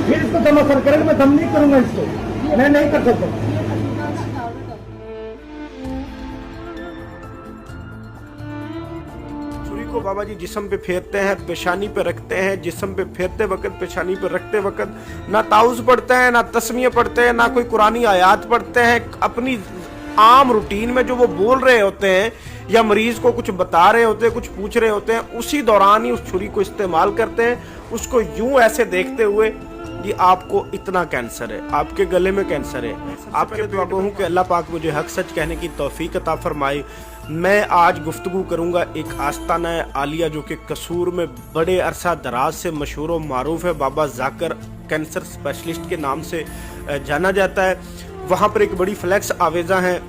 फिर इसको दम असर करेगा। मैं दम नहीं करूंगा इसको, मैं नहीं कर सकता। छुरी को बाबा जी जिस्म पे फेरते हैं, पेशानी पे रखते हैं। जिस्म पे फेरते वक्त, पेशानी पे रखते वक्त ना ताउज़ पढ़ते हैं, ना तस्मीह पढ़ते हैं, ना कोई कुरानी आयात पढ़ते हैं। अपनी आम रूटीन में जो वो बोल रहे होते हैं या मरीज को कुछ बता रहे होते हैं, कुछ पूछ रहे होते हैं, उसी दौरान ही उस छुरी को इस्तेमाल करते हैं, उसको यूं ऐसे देखते हुए कि आपको इतना कैंसर है, आपके गले में कैंसर है। आपके दुआ हूँ कि अल्लाह पाक मुझे हक सच कहने की तौफीक अता फरमाए। मैं आज गुफ्तगू करूंगा एक आस्ताना आलिया जो कि कसूर में बड़े अरसा दराज से मशहूर व मारूफ है, बाबा जाकर कैंसर स्पेशलिस्ट के नाम से जाना जाता है। वहाँ पर एक बड़ी फ्लैक्स आवेजा है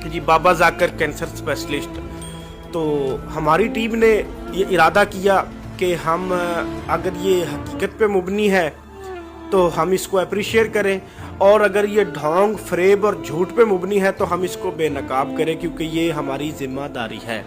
कि जी बाबा जाकर कैंसर स्पेशलिस्ट। तो हमारी टीम ने ये इरादा किया कि हम अगर ये हकीकत पे मुबनी है तो हम इसको अप्रिशिएट करें, और अगर ये ढोंग फरेब और झूठ पे मुबनी है तो हम इसको बेनकाब करें, क्योंकि ये हमारी जिम्मेदारी है।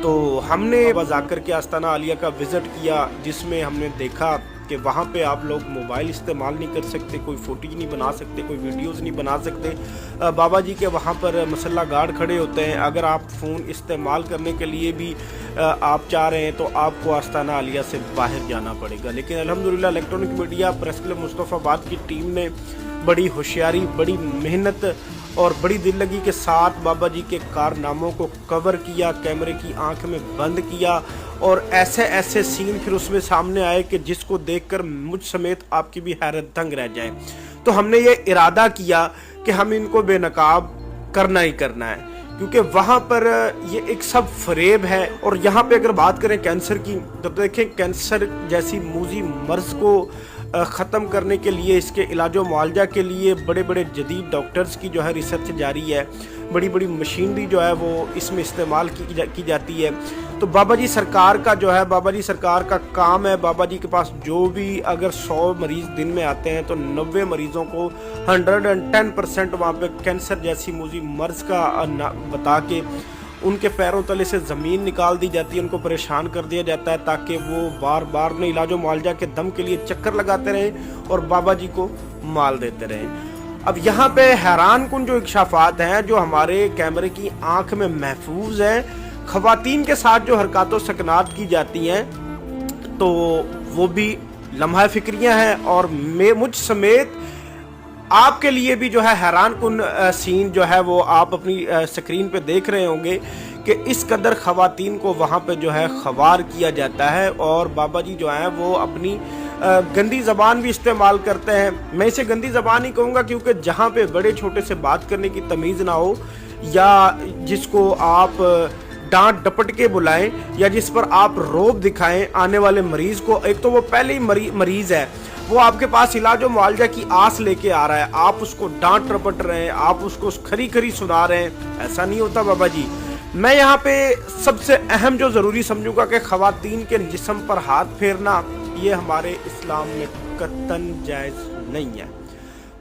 तो हमने बाबा जाकर के आस्ताना आलिया का विज़िट किया, जिसमें हमने देखा कि वहाँ पे आप लोग मोबाइल इस्तेमाल नहीं कर सकते, कोई फोटोज नहीं बना सकते, कोई वीडियोस नहीं बना सकते। बाबा जी के वहाँ पर मसल्ला गार्ड खड़े होते हैं। अगर आप फ़ोन इस्तेमाल करने के लिए भी आप चाह रहे हैं तो आपको आस्ताना आलिया से बाहर जाना पड़ेगा। लेकिन अल्हम्दुलिल्लाह electronic media press club Mustafabad की टीम ने बड़ी होशियारी, बड़ी मेहनत और बड़ी दिललगी के साथ बाबा जी के कारनामों को कवर किया, कैमरे की आंख में बंद किया, और ऐसे ऐसे सीन फिर उसमें सामने आए कि जिसको देखकर मुझ समेत आपकी भी हैरत दंग रह जाए। तो हमने ये इरादा किया कि हम इनको बेनकाब करना ही करना है, क्योंकि वहाँ पर ये एक सब फरेब है। और यहाँ पे अगर बात करें कैंसर की, तो देखें कैंसर जैसी मूजी मर्ज को ख़त्म करने के लिए, इसके इलाज मुआवजा के लिए बड़े बड़े जदीद डॉक्टर्स की जो है रिसर्च जारी है, बड़ी बड़ी मशीनरी जो है वो इसमें इस्तेमाल की जाती है। तो बाबा जी सरकार का जो है, बाबा जी सरकार का काम है, बाबा जी के पास जो भी अगर 100 मरीज दिन में आते हैं तो 90 मरीजों को 110% वहाँ पे कैंसर जैसी मूजी मर्ज का बता के उनके पैरों तले से ज़मीन निकाल दी जाती है, उनको परेशान कर दिया जाता है, ताकि वो बार बार अपने इलाज मुआवजा के दम के लिए चक्कर लगाते रहें और बाबा जी को माल देते रहें। अब यहाँ पे हैरान कुन जो इक्शाफात हैं जो हमारे कैमरे की आंख में महफूज हैं, ख़वातीन के साथ जो हरकत सकनात की जाती हैं, तो वो भी लम्हा फिक्रियाँ हैं, और मुझ समेत आपके लिए भी जो है हैरान कुन सीन जो है वो आप अपनी स्क्रीन पे देख रहे होंगे कि इस कदर ख़वातीन को वहाँ पे जो है ख़वार किया जाता है। और बाबा जी जो है वो अपनी गंदी ज़बान भी इस्तेमाल करते हैं। मैं इसे गंदी ज़बान ही कहूँगा, क्योंकि जहाँ पे बड़े छोटे से बात करने की तमीज़ ना हो, या जिसको आप डांट डपट के बुलाएं, या जिस पर आप रोब दिखाएं आने वाले मरीज को। एक तो वो पहले ही मरीज है, वो आपके पास इलाज और मुआवजा की आस लेके आ रहा है, आप उसको डांट रपट रहे हैं, आप उसको खरी खरी सुना रहे हैं। ऐसा नहीं होता बाबा जी। मैं यहाँ पे सबसे अहम जो ज़रूरी समझूंगा कि ख़वातीन के जिस्म पर हाथ फेरना ये हमारे इस्लाम में कतन जायज़ नहीं है।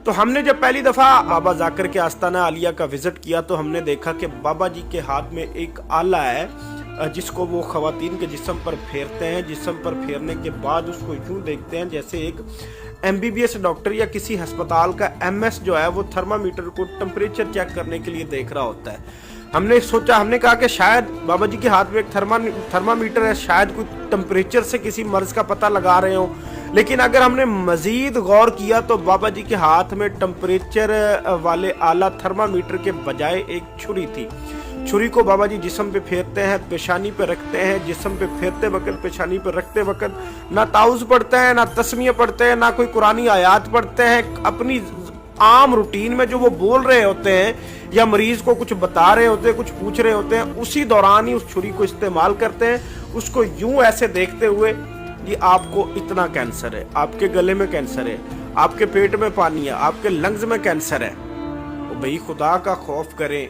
तो हमने जब पहली दफ़ा बाबा जाकर के आस्ताना आलिया का विज़िट किया तो हमने देखा कि बाबा जी के हाथ में एक आला है जिसको वो ख़वातीन के जिस्म पर फेरते हैं। जिस्म पर फेरने के बाद उसको यूँ देखते हैं जैसे एक MBBS डॉक्टर या किसी अस्पताल का MS जो है वो थर्मामीटर को टेम्परेचर चेक करने के लिए देख रहा होता है। हमने सोचा, हमने कहा कि शायद बाबा जी के हाथ में एक थर्मामीटर है, शायद कोई टेम्परेचर से किसी मर्ज का पता लगा रहे हो। लेकिन अगर हमने मजीद गौर किया तो बाबा जी के हाथ में टेम्परेचर वाले आला थर्मामीटर के बजाय एक छुरी थी। छुरी को बाबा जी जिस्म पे फेरते हैं, पेशानी पे रखते हैं। जिस्म पे फेरते वक्त, पेशानी पे रखते वक्त ना ताउज़ पढ़ते हैं, ना तस्मीह पढ़ते हैं, ना कोई कुरानी आयात पढ़ते हैं। अपनी आम रूटीन में जो वो बोल रहे होते हैं या मरीज को कुछ बता रहे होते हैं, कुछ पूछ रहे होते हैं, उसी दौरान ही उस छुरी को इस्तेमाल करते हैं, उसको यूं ऐसे देखते हुए कि आपको इतना कैंसर है, आपके गले में कैंसर है, आपके पेट में पानी है, आपके लंग्स में कैंसर है। तो भाई खुदा का खौफ करें,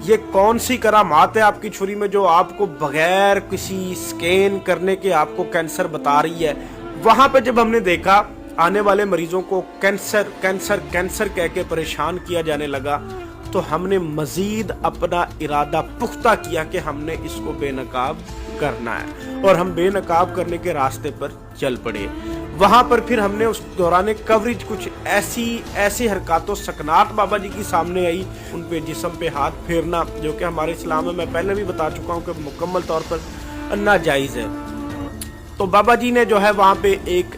ये कौन सी करामात है आपकी छुरी में जो आपको बगैर किसी स्कैन करने के आपको कैंसर बता रही है। वहां पे जब हमने देखा आने वाले मरीजों को कैंसर कैंसर कैंसर कह के परेशान किया जाने लगा, तो हमने मजीद अपना इरादा पुख्ता किया कि हमने इसको बेनकाब करना है, और हम बेनकाब करने के रास्ते पर चल पड़े। वहाँ पर फिर हमने उस दौरान कवरेज कुछ ऐसी हरकतों सकनात बाबा जी की सामने आई, उन पे जिस्म पे हाथ फेरना जो कि हमारे इस्लाम में मैं पहले भी बता चुका हूँ कि मुकम्मल तौर पर नाजायज़ है। तो बाबा जी ने जो है वहाँ पे एक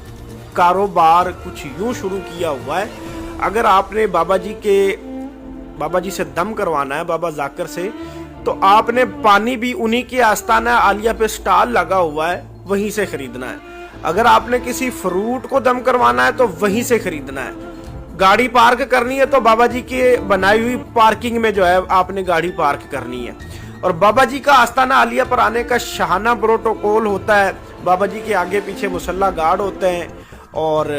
कारोबार कुछ यूँ शुरू किया हुआ है, अगर आपने बाबा जी से दम करवाना है बाबा जाकिर से, तो आपने पानी भी उन्हीं के आस्ताना आलिया पे स्टॉल लगा हुआ है वहीं से खरीदना है। अगर आपने किसी फ्रूट को दम करवाना है तो वहीं से खरीदना है। गाड़ी पार्क करनी है तो बाबा जी के बनाई हुई पार्किंग में जो है आपने गाड़ी पार्क करनी है। और बाबा जी का आस्ताना आलिया पर आने का शाहाना प्रोटोकॉल होता है, बाबा जी के आगे पीछे मुसल्ला गार्ड होते हैं, और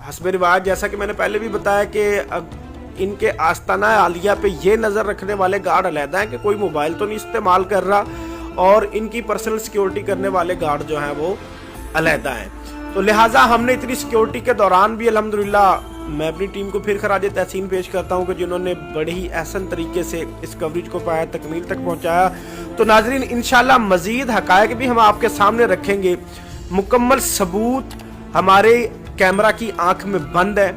हस्बे रिवाज जैसा कि मैंने पहले भी बताया कि इनके आस्ताना आलिया पे ये नज़र रखने वाले गार्ड अलहदा हैं कि कोई मोबाइल तो नहीं इस्तेमाल कर रहा, और इनकी पर्सनल सिक्योरिटी करने वाले गार्ड जो हैं वो अलहदा हैं। तो लिहाजा हमने इतनी सिक्योरिटी के दौरान भी अल्हम्दुलिल्लाह मैं अपनी टीम को फिर खराज तहसीन पेश करता हूँ कि जिन्होंने बड़े ही एहसन तरीके से इस कवरेज को पाया, तकमील तक पहुँचाया। तो नाजरीन इंशाल्लाह मज़ीद हक़ाइक़ भी हम आपके सामने रखेंगे, मुकम्मल सबूत हमारे कैमरा की आंख में बंद है,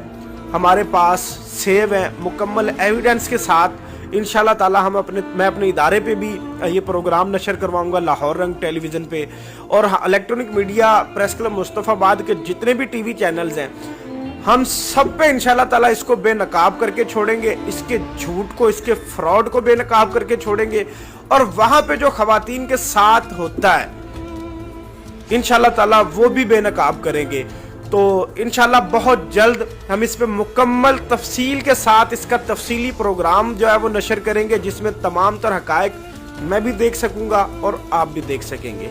हमारे पास सेव है, मुकम्मल एविडेंस के साथ इंशाल्लाह ताला मैं अपने इदारे पे भी ये प्रोग्राम नशर करवाऊंगा, लाहौर रंग टेलीविज़न पे, और electronic media press club Mustafabad के जितने भी टीवी चैनल्स हैं हम सब पे इंशाल्लाह ताला इसको बेनकाब करके छोड़ेंगे, इसके झूठ को, इसके फ्रॉड को बेनकाब करके छोड़ेंगे, और वहां पे जो खवातीन के साथ होता है इंशाल्लाह ताला वो भी बेनकाब करेंगे। तो इंशाल्लाह बहुत जल्द हम इस पे मुकम्मल तफसील के साथ इसका तफसीली प्रोग्राम जो है वो नशर करेंगे, जिसमें तमाम तर हक़ाइक़ मैं भी देख सकूंगा और आप भी देख सकेंगे।